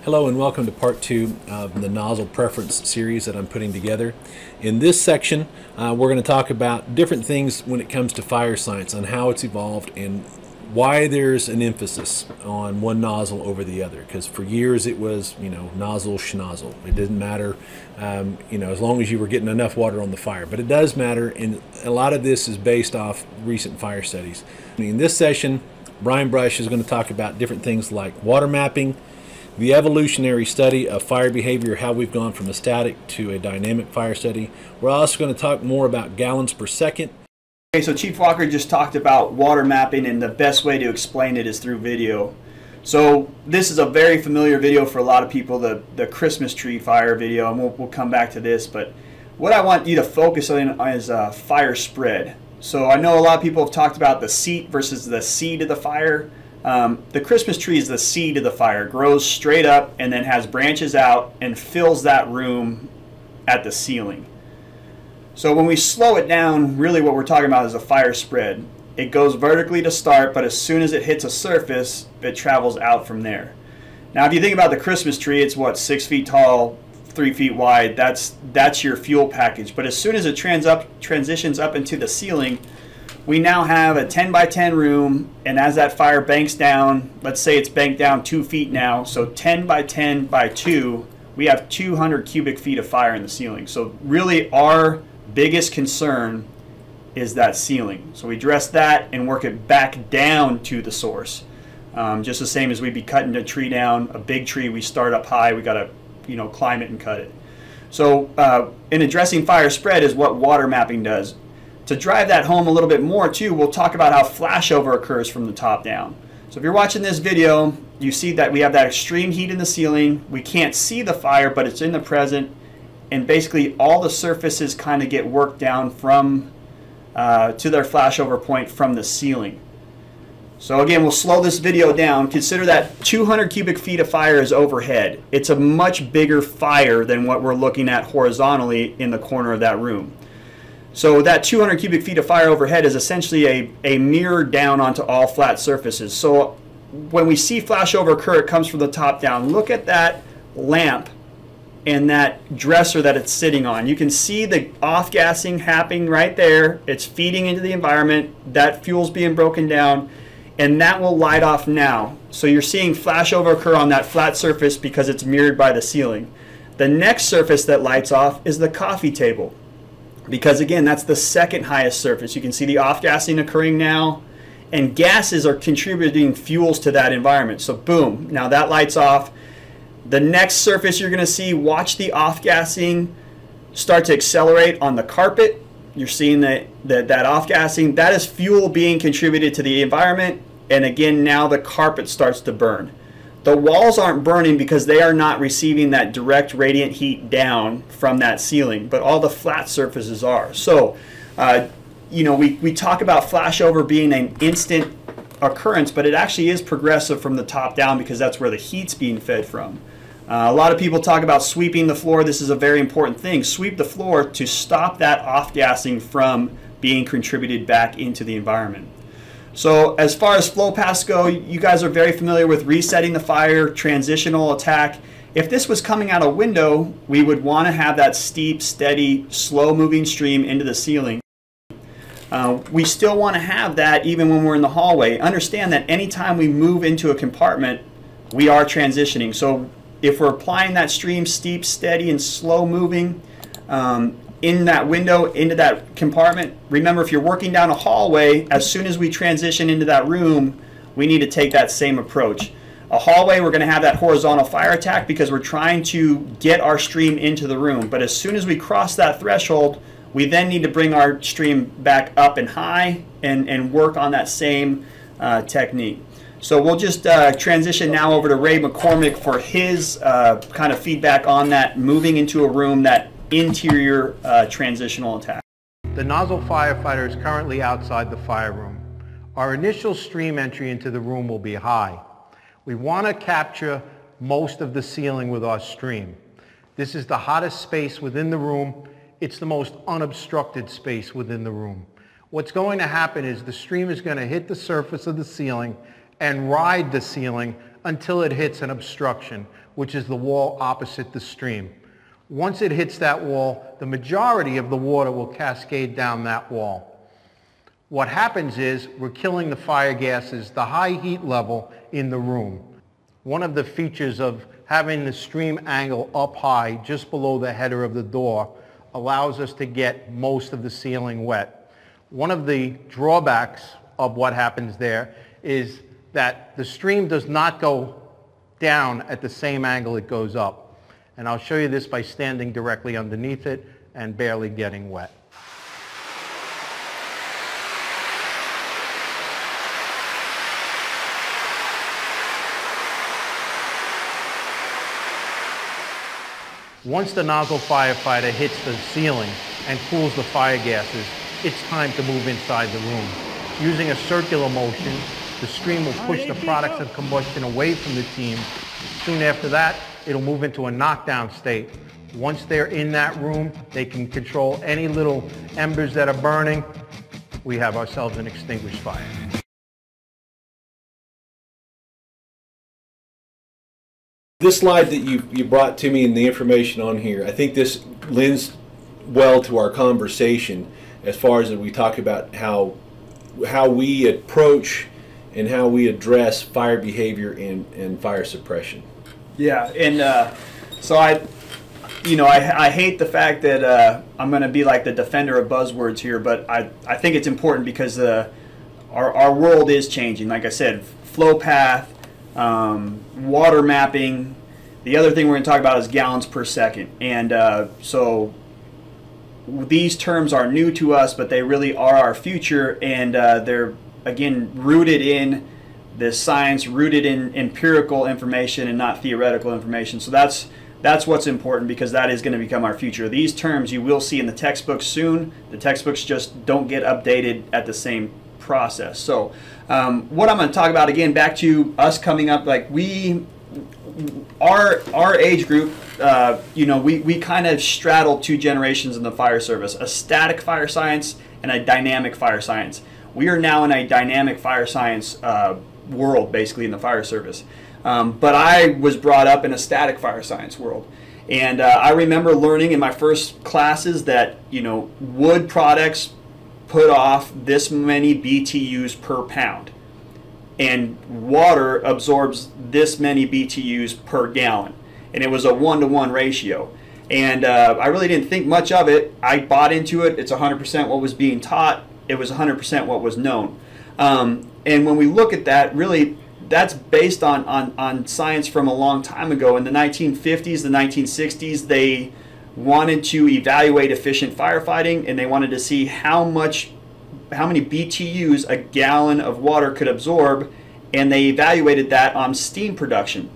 Hello and welcome to part 2 of the nozzle preference series that I'm putting together. In this section, we're going to talk about different things when it comes to fire science, on how it's evolved and why there's an emphasis on one nozzle over the other. Because for years it was, nozzle schnozzle. It didn't matter, as long as you were getting enough water on the fire. But it does matter, and a lot of this is based off recent fire studies. In this session, Brian Brush is going to talk about different things like water mapping, the evolutionary study of fire behavior, how we've gone from a static to a dynamic fire study. We're also going to talk more about gallons per second. Okay, so Chief Walker just talked about water mapping, and the best way to explain it is through video. So this is a very familiar video for a lot of people, the Christmas tree fire video, and we'll come back to this. But what I want you to focus on is fire spread. So I know a lot of people have talked about the seat versus the seed of the fire. The Christmas tree is the seed of the fire. It grows straight up and then has branches out and fills that room at the ceiling. So when we slow it down, really what we're talking about is a fire spread. It goes vertically to start, but as soon as it hits a surface, it travels out from there. Now if you think about the Christmas tree, it's what, 6 feet tall, 3 feet wide. That's your fuel package. But as soon as it transitions up into the ceiling, we now have a 10 by 10 room, and as that fire banks down, let's say it's banked down 2 feet now, so 10 by 10 by 2, we have 200 cubic feet of fire in the ceiling. So really our biggest concern is that ceiling. So we address that and work it back down to the source. Just the same as we'd be cutting a tree down, a big tree, we start up high, we got to climb it and cut it. So in addressing fire spread is what water mapping does. To drive that home a little bit more too, we'll talk about how flashover occurs from the top down. So if you're watching this video, you see that we have that extreme heat in the ceiling. We can't see the fire, but it's in the present. And basically all the surfaces kind of get worked down from to their flashover point from the ceiling. So again, we'll slow this video down. Consider that 200 cubic feet of fire is overhead. It's a much bigger fire than what we're looking at horizontally in the corner of that room. So that 200 cubic feet of fire overhead is essentially a mirror down onto all flat surfaces. So when we see flashover occur, it comes from the top down. Look at that lamp and that dresser that it's sitting on. You can see the off-gassing happening right there. It's feeding into the environment. That fuel's being broken down, and that will light off now. So you're seeing flashover occur on that flat surface because it's mirrored by the ceiling. The next surface that lights off is the coffee table, because again, that's the second highest surface. You can see the off-gassing occurring now, and gases are contributing fuels to that environment. So boom, now that lights off. The next surface you're going to see, watch the off-gassing start to accelerate on the carpet. You're seeing that off-gassing. That is fuel being contributed to the environment, and again, now the carpet starts to burn. The walls aren't burning because they are not receiving that direct radiant heat down from that ceiling, but all the flat surfaces are. So, we talk about flashover being an instant occurrence, but it actually is progressive from the top down because that's where the heat's being fed from. A lot of people talk about sweeping the floor. This is a very important thing. Sweep the floor to stop that off-gassing from being contributed back into the environment. So as far as flow paths go, you guys are very familiar with resetting the fire, transitional attack. If this was coming out a window, we would want to have that steep, steady, slow-moving stream into the ceiling. We still want to have that even when we're in the hallway. Understand that anytime we move into a compartment, we are transitioning. So if we're applying that stream steep, steady, and slow-moving in that window, into that compartment, remember, if you're working down a hallway, as soon as we transition into that room, we need to take that same approach. A hallway, we're going to have that horizontal fire attack because we're trying to get our stream into the room. But as soon as we cross that threshold, we then need to bring our stream back up and high and work on that same technique. So we'll just transition now over to Ray McCormick for his kind of feedback on that moving into a room, that interior transitional attack. The nozzle firefighter is currently outside the fire room. Our initial stream entry into the room will be high. We want to capture most of the ceiling with our stream. This is the hottest space within the room. It's the most unobstructed space within the room. What's going to happen is the stream is going to hit the surface of the ceiling and ride the ceiling until it hits an obstruction, which is the wall opposite the stream. Once it hits that wall, the majority of the water will cascade down that wall. What happens is we're killing the fire gases, the high heat level in the room. One of the features of having the stream angle up high just below the header of the door allows us to get most of the ceiling wet. One of the drawbacks of what happens there is that the stream does not go down at the same angle it goes up. And I'll show you this by standing directly underneath it and barely getting wet. Once the nozzle firefighter hits the ceiling and cools the fire gases, it's time to move inside the room. Using a circular motion, the stream will push the products of combustion away from the team. Soon after that, it'll move into a knockdown state. Once they're in that room, they can control any little embers that are burning. We have ourselves an extinguished fire. This slide that you brought to me and the information on here, I think this lends well to our conversation as far as we talk about how we approach and how we address fire behavior and fire suppression. Yeah, and so I hate the fact that I'm going to be like the defender of buzzwords here, but I think it's important because our world is changing. Like I said, flow path, water mapping. The other thing we're going to talk about is gallons per second. And so these terms are new to us, but they really are our future, and they're, again, rooted in the science, rooted in empirical information and not theoretical information. So that's what's important, because that is going to become our future. These terms you will see in the textbooks soon. The textbooks just don't get updated at the same process. So what I'm going to talk about, again, back to us coming up, like our age group, we kind of straddle two generations in the fire service: a static fire science and a dynamic fire science. We are now in a dynamic fire science world, basically, in the fire service. But I was brought up in a static fire science world. And I remember learning in my first classes that, wood products put off this many BTUs per pound, and water absorbs this many BTUs per gallon. And it was a 1-to-1 ratio. And I really didn't think much of it. I bought into it. It's 100% what was being taught. It was 100% what was known. And when we look at that, really, that's based on science from a long time ago. In the 1950s, the 1960s, they wanted to evaluate efficient firefighting, and they wanted to see how many BTUs a gallon of water could absorb, and they evaluated that on steam production,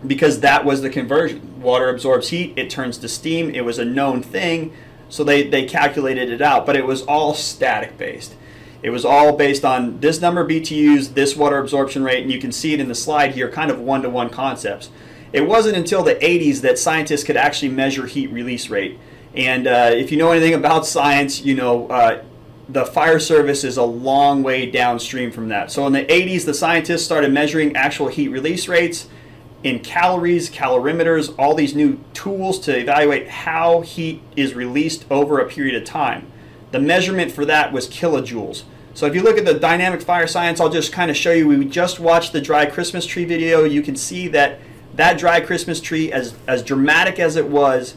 because that was the conversion. Water absorbs heat, it turns to steam. It was a known thing, so they calculated it out, but it was all static based. It was all based on this number of BTUs, this water absorption rate, and you can see it in the slide here, kind of one-to-one concepts. It wasn't until the 80s that scientists could actually measure heat release rate. And if you know anything about science, the fire service is a long way downstream from that. So in the 80s, the scientists started measuring actual heat release rates in calories, calorimeters, all these new tools to evaluate how heat is released over a period of time. The measurement for that was kilojoules. So if you look at the dynamic fire science, I'll just kind of show you. We just watched the dry Christmas tree video. You can see that dry Christmas tree, as dramatic as it was,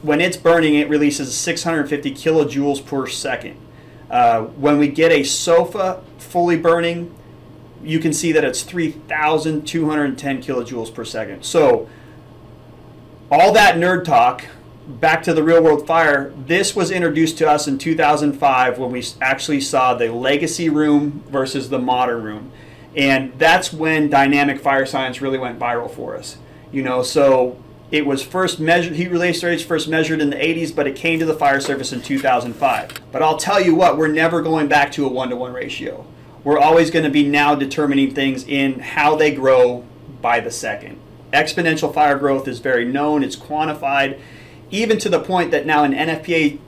when it's burning, it releases 650 kilojoules per second. When we get a sofa fully burning, you can see that it's 3,210 kilojoules per second. So all that nerd talk, back to the real world fire, this was introduced to us in 2005 when we actually saw the legacy room versus the modern room. And that's when dynamic fire science really went viral for us. So it was first measured, heat release rates first measured in the 80s, but it came to the fire service in 2005. But I'll tell you what, we're never going back to a 1-to-1 ratio. We're always going to be now determining things in how they grow by the second. Exponential fire growth is very known, it's quantified, even to the point that now in NFPA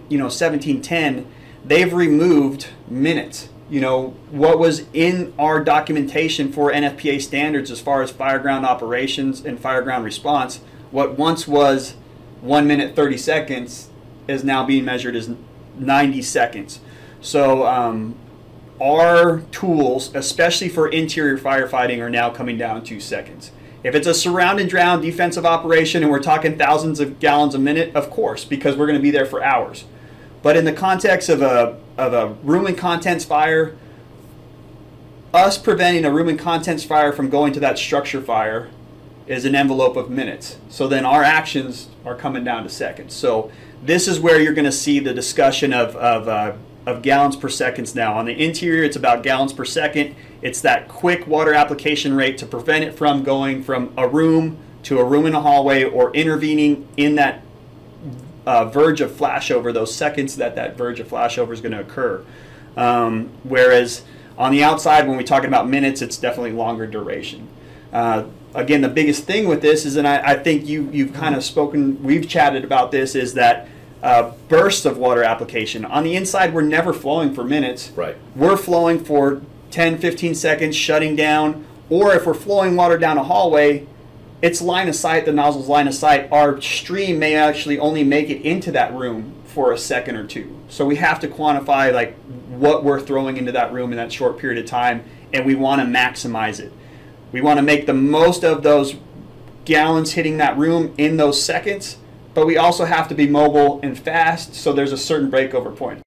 1710, they've removed minutes. you know, what was in our documentation for NFPA standards as far as fireground operations and fireground response. What once was 1 minute 30 seconds is now being measured as 90 seconds. So our tools, especially for interior firefighting, are now coming down to seconds. If it's a surround and drown defensive operation and we're talking thousands of gallons a minute, of course, because we're going to be there for hours. But in the context of a room and contents fire, us preventing a room and contents fire from going to that structure fire is an envelope of minutes. So then our actions are coming down to seconds. So this is where you're going to see the discussion of gallons per seconds now. On the interior, it's about gallons per second. It's that quick water application rate to prevent it from going from a room to a room in a hallway, or intervening in that verge of flashover, those seconds that verge of flashover is going to occur. Whereas on the outside, when we're talking about minutes, it's definitely longer duration. Again, the biggest thing with this is, and I think you've kind of spoken, we've chatted about this, is that bursts of water application. On the inside, we're never flowing for minutes. Right. We're flowing for 10, 15 seconds, shutting down. Or if we're flowing water down a hallway, it's line of sight, the nozzle's line of sight. Our stream may actually only make it into that room for a second or two. So we have to quantify like what we're throwing into that room in that short period of time, and we want to maximize it. We want to make the most of those gallons hitting that room in those seconds, but we also have to be mobile and fast, so there's a certain breakover point.